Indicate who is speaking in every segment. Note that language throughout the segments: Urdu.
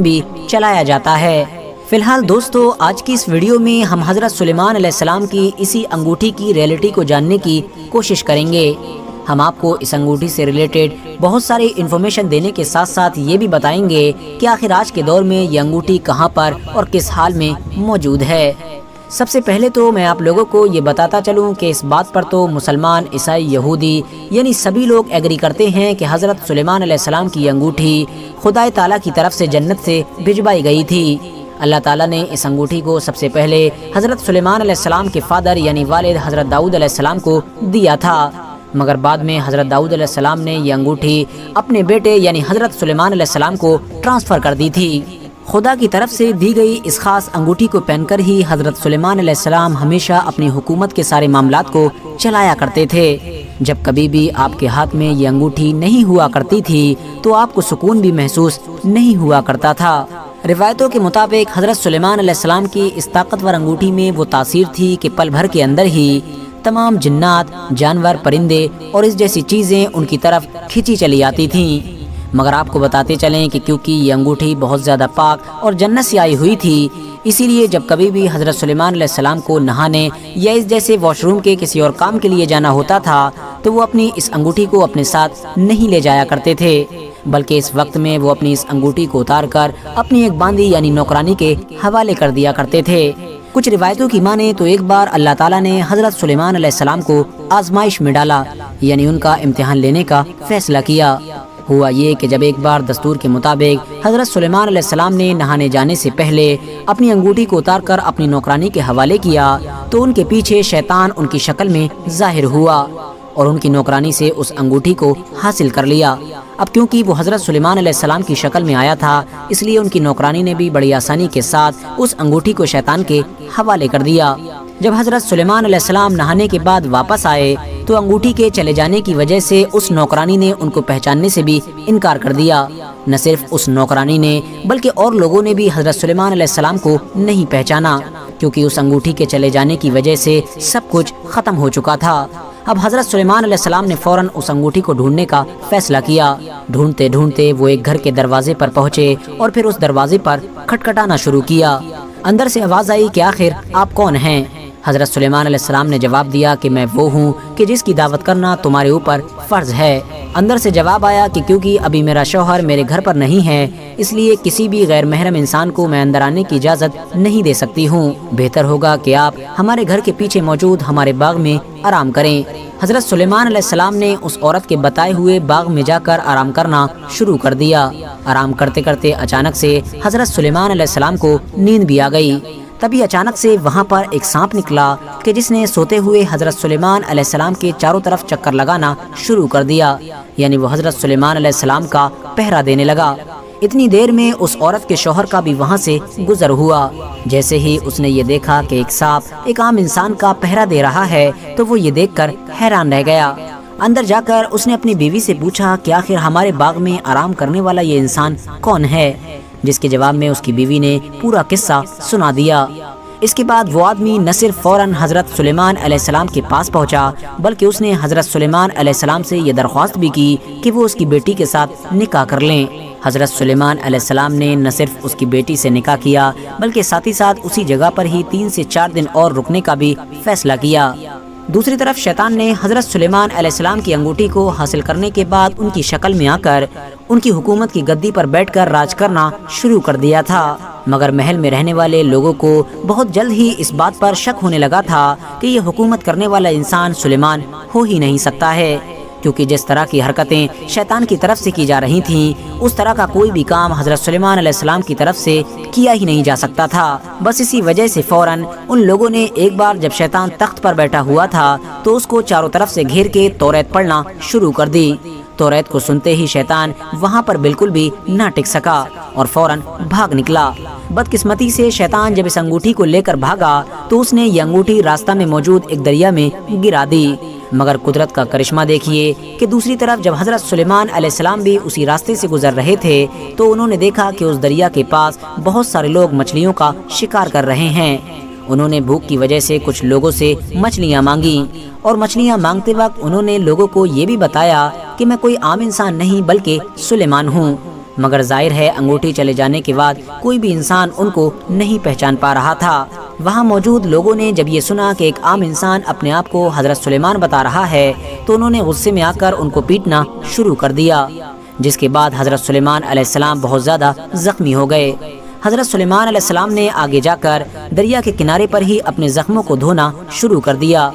Speaker 1: مشن بھی چلایا جاتا ہے۔ فی الحال دوستو، آج کی اس ویڈیو میں ہم حضرت سلیمان علیہ السلام کی اسی انگوٹھی کی ریئلٹی کو جاننے کی کوشش کریں گے۔ ہم آپ کو اس انگوٹھی سے ریلیٹڈ بہت ساری انفارمیشن دینے کے ساتھ ساتھ یہ بھی بتائیں گے کہ آخر آج کے دور میں یہ انگوٹھی کہاں پر اور کس حال میں موجود ہے۔ سب سے پہلے تو میں آپ لوگوں کو یہ بتاتا چلوں کہ اس بات پر تو مسلمان، عیسائی، یہودی یعنی سبھی لوگ ایگری کرتے ہیں کہ حضرت سلیمان علیہ السلام کی انگوٹھی خدا تعالیٰ کی طرف سے جنت سے بھجوائی گئی تھی۔ اللہ تعالیٰ نے اس انگوٹھی کو سب سے پہلے حضرت سلیمان علیہ السلام کے فادر یعنی والد حضرت داؤد علیہ السلام کو دیا تھا، مگر بعد میں حضرت داؤد علیہ السلام نے یہ انگوٹھی اپنے بیٹے یعنی حضرت سلیمان علیہ السلام کو ٹرانسفر کر دی تھی۔ خدا کی طرف سے دی گئی اس خاص انگوٹھی کو پہن کر ہی حضرت سلیمان علیہ السلام ہمیشہ اپنی حکومت کے سارے معاملات کو چلایا کرتے تھے۔ جب کبھی بھی آپ کے ہاتھ میں یہ انگوٹھی نہیں ہوا کرتی تھی تو آپ کو سکون بھی محسوس نہیں ہوا کرتا تھا۔ روایتوں کے مطابق حضرت سلیمان علیہ السلام کی اس طاقتور انگوٹھی میں وہ تاثیر تھی کہ پل بھر کے اندر ہی تمام جنات، جانور، پرندے اور اس جیسی چیزیں ان کی طرف کھینچی چلی آتی تھیں۔ مگر آپ کو بتاتے چلیں کہ کیونکہ یہ انگوٹھی بہت زیادہ پاک اور جنت سے آئی ہوئی تھی، اسی لیے جب کبھی بھی حضرت سلیمان علیہ السلام کو نہانے یا اس جیسے واش روم کے کسی اور کام کے لیے جانا ہوتا تھا تو وہ اپنی اس انگوٹھی کو اپنے ساتھ نہیں لے جایا کرتے تھے، بلکہ اس وقت میں وہ اپنی اس انگوٹھی کو اتار کر اپنی ایک باندی یعنی نوکرانی کے حوالے کر دیا کرتے تھے۔ کچھ روایتوں کی مانے تو ایک بار اللہ تعالیٰ نے حضرت سلیمان علیہ السلام کو آزمائش میں ڈالا، یعنی ان کا امتحان لینے کا فیصلہ کیا۔ ہوا یہ کہ جب ایک بار دستور کے مطابق حضرت سلیمان علیہ السلام نے نہانے جانے سے پہلے اپنی انگوٹھی کو اتار کر اپنی نوکرانی کے حوالے کیا تو ان کے پیچھے شیطان ان کی شکل میں ظاہر ہوا اور ان کی نوکرانی سے اس انگوٹھی کو حاصل کر لیا۔ اب کیونکہ وہ حضرت سلیمان علیہ السلام کی شکل میں آیا تھا، اس لیے ان کی نوکرانی نے بھی بڑی آسانی کے ساتھ اس انگوٹھی کو شیطان کے حوالے کر دیا۔ جب حضرت سلیمان علیہ السلام نہانے کے بعد واپس آئے تو انگوٹھی کے چلے جانے کی وجہ سے اس نوکرانی نے ان کو پہچاننے سے بھی انکار کر دیا۔ نہ صرف اس نوکرانی نے بلکہ اور لوگوں نے بھی حضرت سلیمان علیہ السلام کو نہیں پہچانا، کیونکہ اس انگوٹھی کے چلے جانے کی وجہ سے سب کچھ ختم ہو چکا تھا۔ اب حضرت سلیمان علیہ السلام نے فوراً اس انگوٹھی کو ڈھونڈنے کا فیصلہ کیا۔ ڈھونڈتے ڈھونڈتے وہ ایک گھر کے دروازے پر پہنچے اور پھر اس دروازے پر کھٹکھٹانا شروع کیا۔ اندر سے آواز آئی کہ آخر آپ کون ہیں؟ حضرت سلیمان علیہ السلام نے جواب دیا کہ میں وہ ہوں کہ جس کی دعوت کرنا تمہارے اوپر فرض ہے۔ اندر سے جواب آیا کہ کیونکہ ابھی میرا شوہر میرے گھر پر نہیں ہے، اس لیے کسی بھی غیر محرم انسان کو میں اندر آنے کی اجازت نہیں دے سکتی ہوں۔ بہتر ہوگا کہ آپ ہمارے گھر کے پیچھے موجود ہمارے باغ میں آرام کریں۔ حضرت سلیمان علیہ السلام نے اس عورت کے بتائے ہوئے باغ میں جا کر آرام کرنا شروع کر دیا۔ آرام کرتے کرتے اچانک سے حضرت سلیمان علیہ السلام کو نیند بھی آ گئی۔ تبھی اچانک سے وہاں پر ایک سانپ نکلا کہ جس نے سوتے ہوئے حضرت سلیمان علیہ السلام کے چاروں طرف چکر لگانا شروع کر دیا، یعنی وہ حضرت سلیمان علیہ السلام کا پہرا دینے لگا۔ اتنی دیر میں اس عورت کے شوہر کا بھی وہاں سے گزر ہوا۔ جیسے ہی اس نے یہ دیکھا کہ ایک سانپ ایک عام انسان کا پہرا دے رہا ہے تو وہ یہ دیکھ کر حیران رہ گیا۔ اندر جا کر اس نے اپنی بیوی سے پوچھا کہ آخر ہمارے باغ میں آرام کرنے والا یہ انسان کون ہے، جس کے جواب میں اس کی بیوی نے پورا قصہ سنا دیا۔ اس کے بعد وہ آدمی نہ صرف فوراً حضرت سلیمان علیہ السلام کے پاس پہنچا بلکہ اس نے حضرت سلیمان علیہ السلام سے یہ درخواست بھی کی کہ وہ اس کی بیٹی کے ساتھ نکاح کر لیں۔ حضرت سلیمان علیہ السلام نے نہ صرف اس کی بیٹی سے نکاح کیا بلکہ ساتھ ہی ساتھ اسی جگہ پر ہی 3 سے 4 دن اور رکنے کا بھی فیصلہ کیا۔ دوسری طرف شیطان نے حضرت سلیمان علیہ السلام کی انگوٹھی کو حاصل کرنے کے بعد ان کی شکل میں آ کر ان کی حکومت کی گدی پر بیٹھ کر راج کرنا شروع کر دیا تھا، مگر محل میں رہنے والے لوگوں کو بہت جلد ہی اس بات پر شک ہونے لگا تھا کہ یہ حکومت کرنے والا انسان سلیمان ہو ہی نہیں سکتا ہے، کیونکہ جس طرح کی حرکتیں شیطان کی طرف سے کی جا رہی تھیں اس طرح کا کوئی بھی کام حضرت سلیمان علیہ السلام کی طرف سے کیا ہی نہیں جا سکتا تھا۔ بس اسی وجہ سے فوراً ان لوگوں نے ایک بار جب شیطان تخت پر بیٹھا ہوا تھا تو اس کو چاروں طرف سے گھیر کے توریت پڑھنا شروع کر دی۔ توریت کو سنتے ہی شیطان وہاں پر بالکل بھی نہ ٹک سکا اور فوراً بھاگ نکلا۔ بدقسمتی سے شیطان جب اس انگوٹھی کو لے کر بھاگا تو اس نے یہ انگوٹھی راستہ میں موجود ایک دریا میں گرا دی، مگر قدرت کا کرشمہ دیکھیے کہ دوسری طرف جب حضرت سلیمان علیہ السلام بھی اسی راستے سے گزر رہے تھے تو انہوں نے دیکھا کہ اس دریا کے پاس بہت سارے لوگ مچھلیوں کا شکار کر رہے ہیں۔ انہوں نے بھوک کی وجہ سے کچھ لوگوں سے مچھلیاں مانگی اور مچھلیاں مانگتے وقت انہوں نے لوگوں کو یہ بھی بتایا کہ میں کوئی عام انسان نہیں بلکہ سلیمان ہوں، مگر ظاہر ہے انگوٹھی چلے جانے کے بعد کوئی بھی انسان ان کو نہیں پہچان پا رہا تھا۔ وہاں موجود لوگوں نے جب یہ سنا کہ ایک عام انسان اپنے آپ کو حضرت سلیمان بتا رہا ہے تو انہوں نے غصے میں آ کر ان کو پیٹنا شروع کر دیا، جس کے بعد حضرت سلیمان علیہ السلام بہت زیادہ زخمی ہو گئے۔ حضرت سلیمان علیہ السلام نے آگے جا کر دریا کے کنارے پر ہی اپنے زخموں کو دھونا شروع کر دیا۔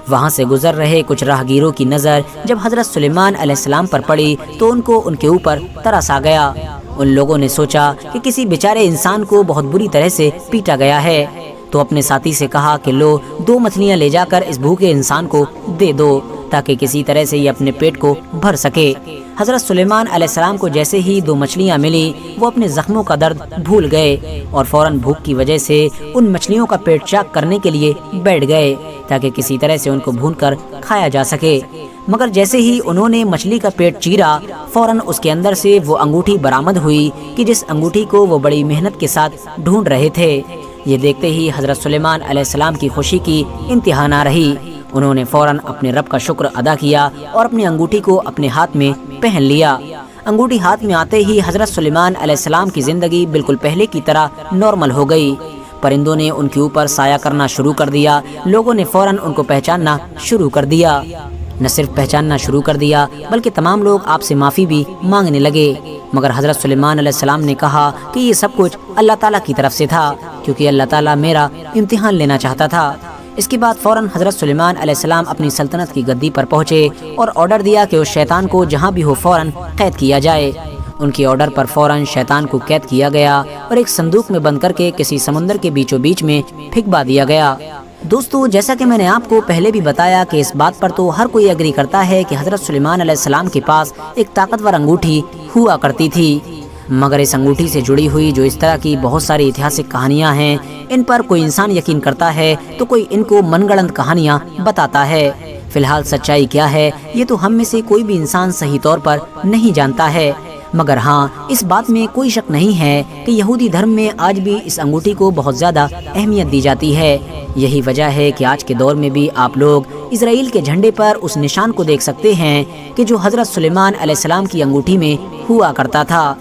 Speaker 1: وہاں سے گزر رہے کچھ راہگیروں کی نظر جب حضرت سلیمان علیہ السلام پر پڑی تو ان کو ان کے اوپر ترس آ گیا۔ ان لوگوں نے سوچا کہ کسی بیچارے انسان کو بہت بری طرح سے پیٹا گیا ہے، تو اپنے ساتھی سے کہا کہ لو 2 مچھلیاں لے جا کر اس بھوکے انسان کو دے دو تاکہ کسی طرح سے یہ اپنے پیٹ کو بھر سکے۔ حضرت سلیمان علیہ السلام کو جیسے ہی 2 مچھلیاں ملی وہ اپنے زخموں کا درد بھول گئے اور فوراً بھوک کی وجہ سے ان مچھلیوں کا پیٹ چاک کرنے کے لیے بیٹھ گئے تاکہ کسی طرح سے ان کو بھون کر کھایا جا سکے۔ مگر جیسے ہی انہوں نے مچھلی کا پیٹ چیرا فوراً اس کے اندر سے وہ انگوٹھی برآمد ہوئی کہ جس انگوٹھی کو وہ بڑی محنت کے ساتھ ڈھونڈ رہے تھے۔ یہ دیکھتے ہی حضرت سلیمان علیہ السلام کی خوشی کی انتہا نہ رہی۔ انہوں نے فوراً اپنے رب کا شکر ادا کیا اور اپنی انگوٹھی کو اپنے ہاتھ میں پہن لیا۔ انگوٹھی ہاتھ میں آتے ہی حضرت سلیمان علیہ السلام کی زندگی بالکل پہلے کی طرح نارمل ہو گئی۔ پرندوں نے ان کے اوپر سایہ کرنا شروع کر دیا، لوگوں نے فوراً ان کو پہچاننا شروع کر دیا۔ نہ صرف پہچاننا شروع کر دیا بلکہ تمام لوگ آپ سے معافی بھی مانگنے لگے۔ مگر حضرت سلیمان علیہ السلام نے کہا کہ یہ سب کچھ اللہ تعالیٰ کی طرف سے تھا، کیونکہ اللہ تعالیٰ میرا امتحان لینا چاہتا تھا۔ اس کے بعد فوراً حضرت سلیمان علیہ السلام اپنی سلطنت کی گدی پر پہنچے اور آرڈر دیا کہ اس شیطان کو جہاں بھی ہو فوراً قید کیا جائے۔ ان کے آرڈر پر فوراً شیطان کو قید کیا گیا اور ایک صندوق میں بند کر کے کسی سمندر کے بیچوں بیچ میں پھینکوا دیا گیا۔ دوستو، جیسا کہ میں نے آپ کو پہلے بھی بتایا کہ اس بات پر تو ہر کوئی ایگری کرتا ہے کہ حضرت سلیمان علیہ السلام کے پاس ایک طاقتور انگوٹھی ہوا کرتی تھی، مگر اس انگوٹھی سے جڑی ہوئی جو اس طرح کی بہت ساری ایتہاسک کہانیاں ہیں، ان پر کوئی انسان یقین کرتا ہے تو کوئی ان کو من گڑنت کہانیاں بتاتا ہے۔ فی الحال سچائی کیا ہے یہ تو ہم میں سے کوئی بھی انسان صحیح طور پر نہیں جانتا ہے، مگر ہاں اس بات میں کوئی شک نہیں ہے کہ یہودی دھرم میں آج بھی اس انگوٹھی کو بہت زیادہ اہمیت دی جاتی ہے۔ یہی وجہ ہے کہ آج کے دور میں بھی آپ لوگ اسرائیل کے جھنڈے پر اس نشان کو دیکھ سکتے ہیں کہ جو حضرت سلیمان علیہ السلام کی انگوٹھی میں ہوا کرتا تھا۔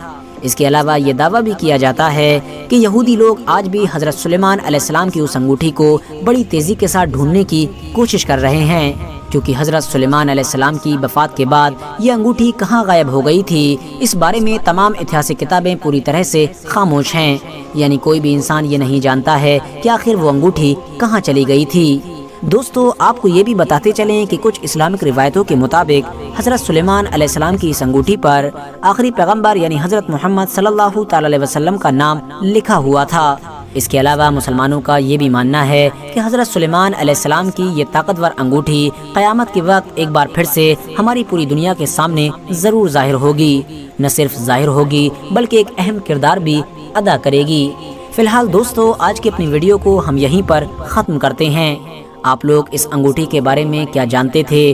Speaker 1: اس کے علاوہ یہ دعویٰ بھی کیا جاتا ہے کہ یہودی لوگ آج بھی حضرت سلیمان علیہ السلام کی اس انگوٹھی کو بڑی تیزی کے ساتھ ڈھونڈنے کی کوشش کر رہے ہیں، کیونکہ حضرت سلیمان علیہ السلام کی وفات کے بعد یہ انگوٹھی کہاں غائب ہو گئی تھی اس بارے میں تمام ایتہاسک کتابیں پوری طرح سے خاموش ہیں، یعنی کوئی بھی انسان یہ نہیں جانتا ہے کہ آخر وہ انگوٹھی کہاں چلی گئی تھی۔ دوستو، آپ کو یہ بھی بتاتے چلیں کہ کچھ اسلامک روایتوں کے مطابق حضرت سلیمان علیہ السلام کی اس انگوٹھی پر آخری پیغمبر یعنی حضرت محمد صلی اللہ تعالی علیہ وسلم کا نام لکھا ہوا تھا۔ اس کے علاوہ مسلمانوں کا یہ بھی ماننا ہے کہ حضرت سلیمان علیہ السلام کی یہ طاقتور انگوٹھی قیامت کے وقت ایک بار پھر سے ہماری پوری دنیا کے سامنے ضرور ظاہر ہوگی، نہ صرف ظاہر ہوگی بلکہ ایک اہم کردار بھی ادا کرے گی۔ فی الحال دوستو، آج کی اپنی ویڈیو کو ہم یہیں پر ختم کرتے ہیں۔ آپ لوگ اس انگوٹھی کے بارے میں کیا جانتے تھے؟